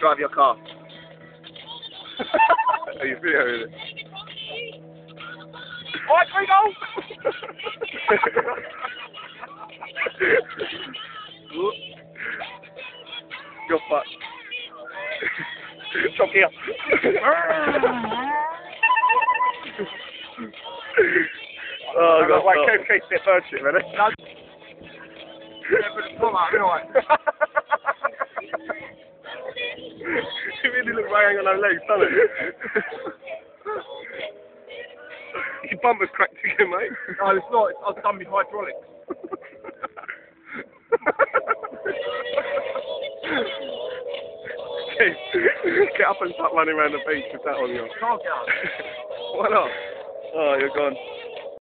drive your car. Are you videoing it? Alright, 3 goals! You're fucked. Chop here. Oh, God. Wait, keep that bird shit, man. No. You really look like I ain't got no legs, doesn't it? Your bumper's cracked again, mate. No, it's not. I've done with hydraulics. Get up and start running around the beach with that on you. Can't get up. Why not? Oh, you're gone.